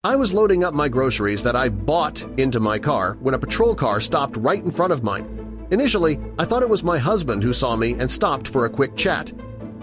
I was loading up my groceries that I bought into my car when a patrol car stopped right in front of mine. Initially, I thought it was my husband who saw me and stopped for a quick chat.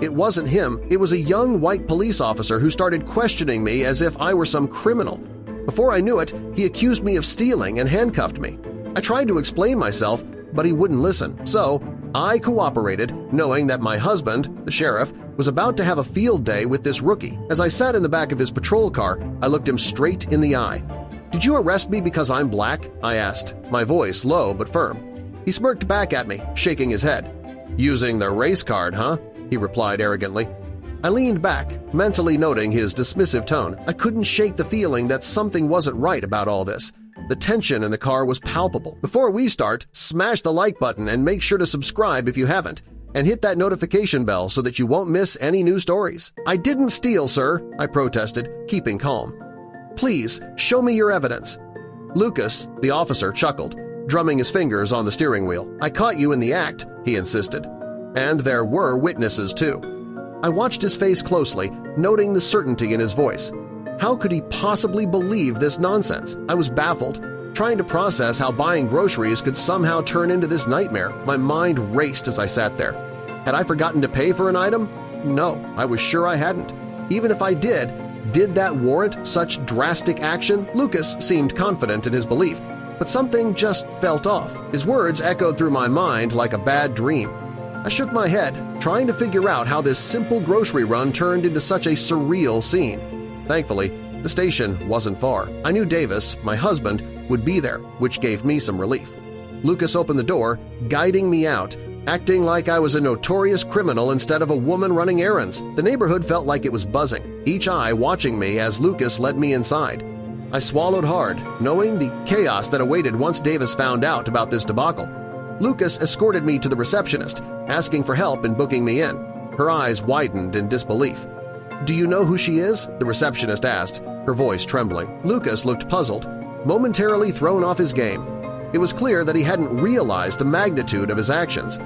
It wasn't him, it was a young white police officer who started questioning me as if I were some criminal. Before I knew it, he accused me of stealing and handcuffed me. I tried to explain myself, but he wouldn't listen, so I cooperated, knowing that my husband, the sheriff, was about to have a field day with this rookie. As I sat in the back of his patrol car, I looked him straight in the eye. "Did you arrest me because I'm black?" I asked, my voice low but firm. He smirked back at me, shaking his head. "Using the race card, huh?" he replied arrogantly. I leaned back, mentally noting his dismissive tone. I couldn't shake the feeling that something wasn't right about all this. The tension in the car was palpable. Before we start, smash the like button and make sure to subscribe if you haven't, and hit that notification bell so that you won't miss any new stories. "I didn't steal, sir," I protested, keeping calm. "Please, show me your evidence." Lucas, the officer, chuckled, drumming his fingers on the steering wheel. "I caught you in the act," he insisted. And there were witnesses, too. I watched his face closely, noting the certainty in his voice. How could he possibly believe this nonsense? I was baffled, trying to process how buying groceries could somehow turn into this nightmare. My mind raced as I sat there. Had I forgotten to pay for an item? No, I was sure I hadn't. Even if I did that warrant such drastic action? Lucas seemed confident in his belief, but something just felt off. His words echoed through my mind like a bad dream. I shook my head, trying to figure out how this simple grocery run turned into such a surreal scene. Thankfully, the station wasn't far. I knew Davis, my husband, would be there, which gave me some relief. Lucas opened the door, guiding me out, acting like I was a notorious criminal instead of a woman running errands. The neighborhood felt like it was buzzing, each eye watching me as Lucas led me inside. I swallowed hard, knowing the chaos that awaited once Davis found out about this debacle. Lucas escorted me to the receptionist, asking for help in booking me in. Her eyes widened in disbelief. "Do you know who she is?" the receptionist asked, her voice trembling. Lucas looked puzzled, momentarily thrown off his game. It was clear that he hadn't realized the magnitude of his actions.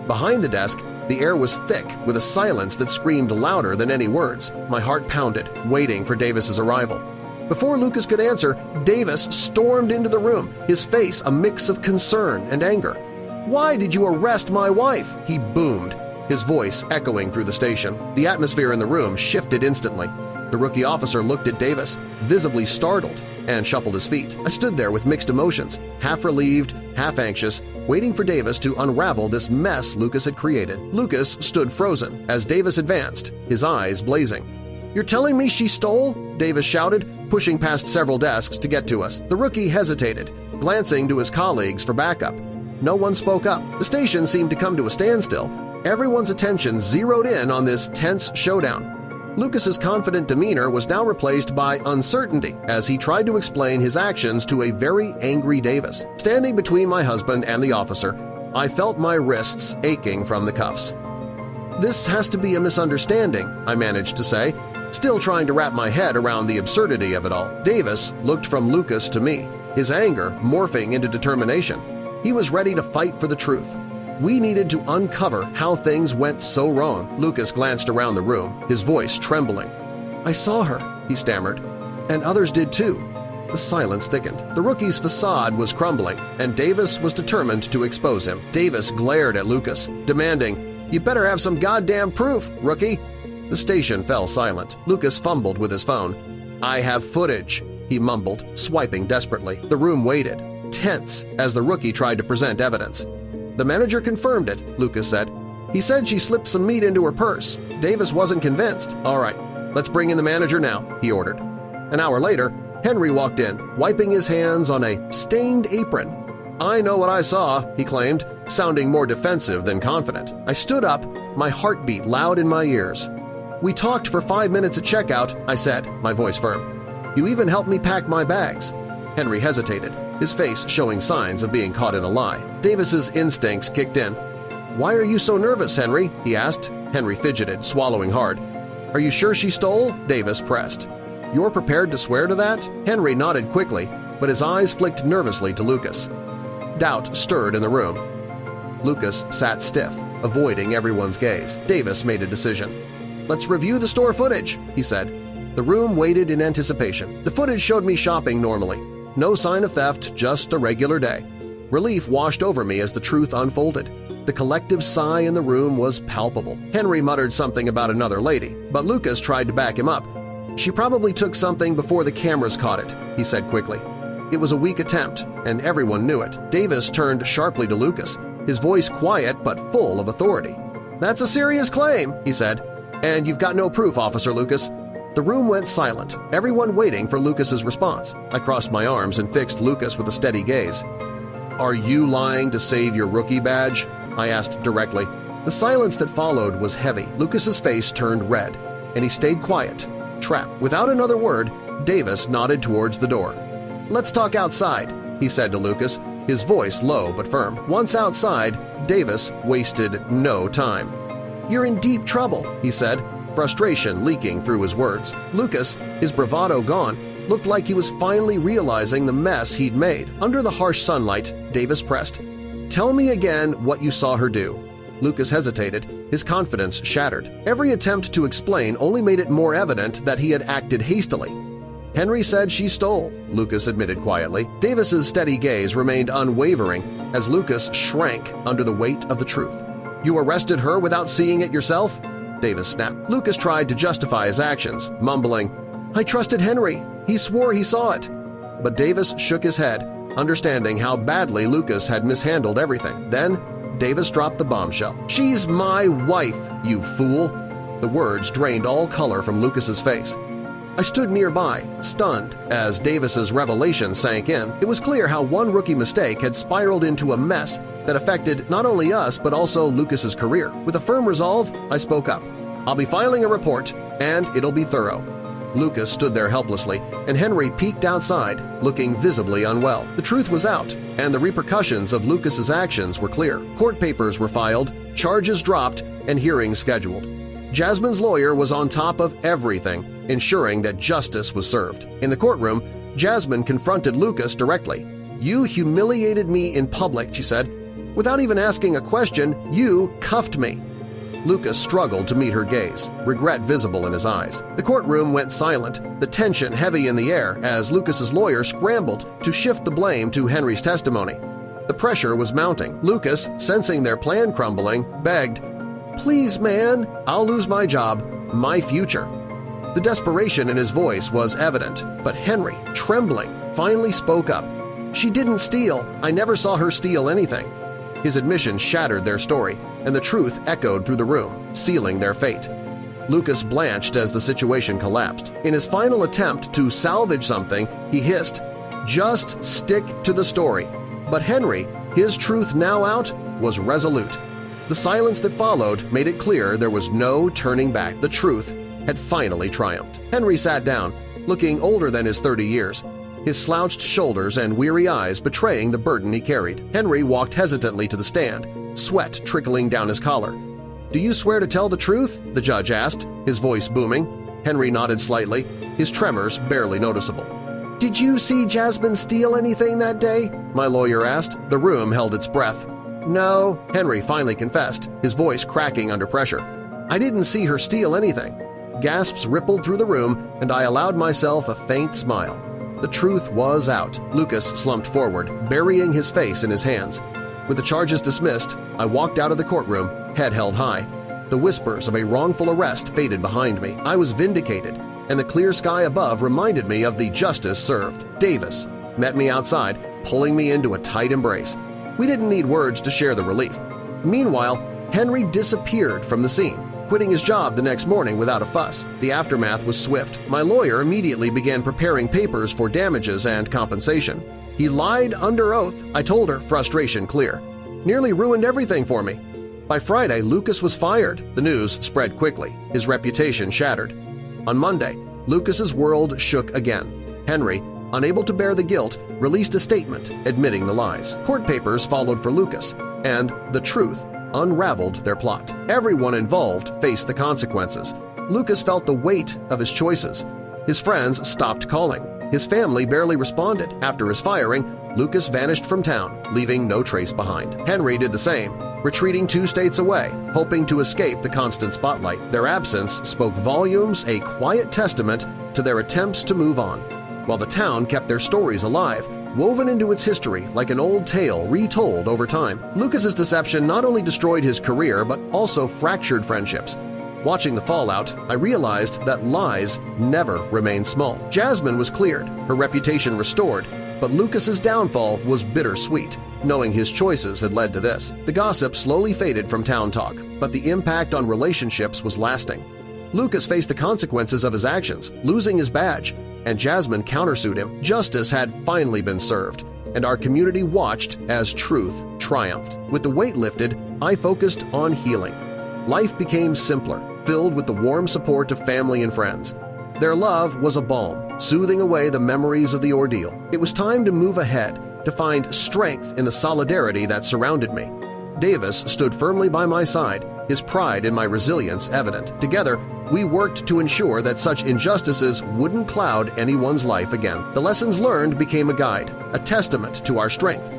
Behind the desk, the air was thick with a silence that screamed louder than any words. My heart pounded, waiting for Davis's arrival. Before Lucas could answer, Davis stormed into the room, his face a mix of concern and anger. "Why did you arrest my wife?" he boomed, his voice echoing through the station. The atmosphere in the room shifted instantly. The rookie officer looked at Davis, visibly startled, and shuffled his feet. I stood there with mixed emotions, half relieved, half anxious, waiting for Davis to unravel this mess Lucas had created. Lucas stood frozen as Davis advanced, his eyes blazing. "You're telling me she stole?" Davis shouted, pushing past several desks to get to us. The rookie hesitated, glancing to his colleagues for backup. No one spoke up. The station seemed to come to a standstill, everyone's attention zeroed in on this tense showdown. Lucas's confident demeanor was now replaced by uncertainty as he tried to explain his actions to a very angry Davis. Standing between my husband and the officer, I felt my wrists aching from the cuffs. "This has to be a misunderstanding," I managed to say, still trying to wrap my head around the absurdity of it all. Davis looked from Lucas to me, his anger morphing into determination. He was ready to fight for the truth. We needed to uncover how things went so wrong. Lucas glanced around the room, his voice trembling. "I saw her," he stammered, "and others did too." The silence thickened. The rookie's facade was crumbling, and Davis was determined to expose him. Davis glared at Lucas, demanding, "You better have some goddamn proof, rookie!" The station fell silent. Lucas fumbled with his phone. "I have footage," he mumbled, swiping desperately. The room waited, tense, as the rookie tried to present evidence. "The manager confirmed it," Lucas said. "He said she slipped some meat into her purse. Davis wasn't convinced." "All right, let's bring in the manager now," he ordered. An hour later, Henry walked in, wiping his hands on a stained apron. "I know what I saw," he claimed, sounding more defensive than confident. I stood up, my heartbeat loud in my ears. "We talked for 5 minutes at checkout," I said, my voice firm. "You even helped me pack my bags." Henry hesitated, his face showing signs of being caught in a lie. Davis's instincts kicked in. "Why are you so nervous, Henry?" he asked. Henry fidgeted, swallowing hard. "Are you sure she stole?" Davis pressed. "You're prepared to swear to that?" Henry nodded quickly, but his eyes flicked nervously to Lucas. Doubt stirred in the room. Lucas sat stiff, avoiding everyone's gaze. Davis made a decision. "Let's review the store footage," he said. The room waited in anticipation. The footage showed me shopping normally. No sign of theft, just a regular day. Relief washed over me as the truth unfolded. The collective sigh in the room was palpable. Henry muttered something about another lady, but Lucas tried to back him up. "She probably took something before the cameras caught it," he said quickly. It was a weak attempt, and everyone knew it. Davis turned sharply to Lucas, his voice quiet but full of authority. "That's a serious claim," he said. "And you've got no proof, Officer Lucas." The room went silent, everyone waiting for Lucas's response. I crossed my arms and fixed Lucas with a steady gaze. "Are you lying to save your rookie badge?" I asked directly. The silence that followed was heavy. Lucas's face turned red, and he stayed quiet, trapped. Without another word, Davis nodded towards the door. "Let's talk outside," he said to Lucas, his voice low but firm. Once outside, Davis wasted no time. "You're in deep trouble," he said, frustration leaking through his words. Lucas, his bravado gone, looked like he was finally realizing the mess he'd made. Under the harsh sunlight, Davis pressed, "Tell me again what you saw her do." Lucas hesitated, his confidence shattered. Every attempt to explain only made it more evident that he had acted hastily. "Henry said she stole," Lucas admitted quietly. Davis's steady gaze remained unwavering as Lucas shrank under the weight of the truth. "You arrested her without seeing it yourself?" Davis snapped. Lucas tried to justify his actions, mumbling, "I trusted Henry. He swore he saw it." But Davis shook his head, understanding how badly Lucas had mishandled everything. Then Davis dropped the bombshell. "She's my wife, you fool!" The words drained all color from Lucas's face. I stood nearby, stunned, as Davis's revelation sank in. It was clear how one rookie mistake had spiraled into a mess that affected not only us but also Lucas's career. With a firm resolve, I spoke up. "I'll be filing a report, and it'll be thorough." Lucas stood there helplessly, and Henry peeked outside, looking visibly unwell. The truth was out, and the repercussions of Lucas's actions were clear. Court papers were filed, charges dropped, and hearings scheduled. Jasmine's lawyer was on top of everything, ensuring that justice was served. In the courtroom, Jasmine confronted Lucas directly. "You humiliated me in public," she said. "Without even asking a question, you cuffed me." Lucas struggled to meet her gaze, regret visible in his eyes. The courtroom went silent, the tension heavy in the air as Lucas's lawyer scrambled to shift the blame to Henry's testimony. The pressure was mounting. Lucas, sensing their plan crumbling, begged, "Please, man, I'll lose my job, my future." The desperation in his voice was evident, but Henry, trembling, finally spoke up. "She didn't steal. I never saw her steal anything." His admission shattered their story, and the truth echoed through the room, sealing their fate. Lucas blanched as the situation collapsed. In his final attempt to salvage something, he hissed, "Just stick to the story." But Henry, his truth now out, was resolute. The silence that followed made it clear there was no turning back. The truth had finally triumphed. Henry sat down, looking older than his 30 years, his slouched shoulders and weary eyes betraying the burden he carried. Henry walked hesitantly to the stand, sweat trickling down his collar. "Do you swear to tell the truth?" the judge asked, his voice booming. Henry nodded slightly, his tremors barely noticeable. "Did you see Jasmine steal anything that day?" my lawyer asked. The room held its breath. "No," Henry finally confessed, his voice cracking under pressure. "I didn't see her steal anything." Gasps rippled through the room, and I allowed myself a faint smile. The truth was out. Lucas slumped forward, burying his face in his hands. With the charges dismissed, I walked out of the courtroom, head held high. The whispers of a wrongful arrest faded behind me. I was vindicated, and the clear sky above reminded me of the justice served. Davis met me outside, pulling me into a tight embrace. We didn't need words to share the relief. Meanwhile, Henry disappeared from the scene, quitting his job the next morning without a fuss. The aftermath was swift. My lawyer immediately began preparing papers for damages and compensation. "He lied under oath," I told her, frustration clear. "Nearly ruined everything for me." By Friday, Lucas was fired. The news spread quickly, his reputation shattered. On Monday, Lucas's world shook again. Henry, unable to bear the guilt, released a statement admitting the lies. Court papers followed for Lucas, and the truth unraveled their plot. Everyone involved faced the consequences. Lucas felt the weight of his choices. His friends stopped calling. His family barely responded. After his firing, Lucas vanished from town, leaving no trace behind. Henry did the same, retreating 2 states away, hoping to escape the constant spotlight. Their absence spoke volumes, a quiet testament to their attempts to move on, while the town kept their stories alive, woven into its history like an old tale retold over time. Lucas's deception not only destroyed his career but also fractured friendships. Watching the fallout, I realized that lies never remain small. Jasmine was cleared, her reputation restored, but Lucas's downfall was bittersweet, knowing his choices had led to this. The gossip slowly faded from town talk, but the impact on relationships was lasting. Lucas faced the consequences of his actions, losing his badge, and Jasmine countersued him. Justice had finally been served, and our community watched as truth triumphed. With the weight lifted, I focused on healing. Life became simpler, filled with the warm support of family and friends. Their love was a balm, soothing away the memories of the ordeal. It was time to move ahead, to find strength in the solidarity that surrounded me. Davis stood firmly by my side, his pride in my resilience evident. Together, we worked to ensure that such injustices wouldn't cloud anyone's life again. The lessons learned became a guide, a testament to our strength,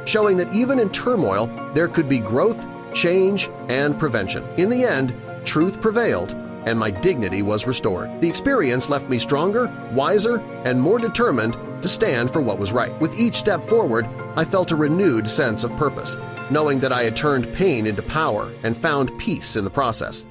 showing that even in turmoil there could be growth, change, and prevention. In the end, truth prevailed, and my dignity was restored. The experience left me stronger, wiser, and more determined to stand for what was right. With each step forward, I felt a renewed sense of purpose, knowing that I had turned pain into power and found peace in the process.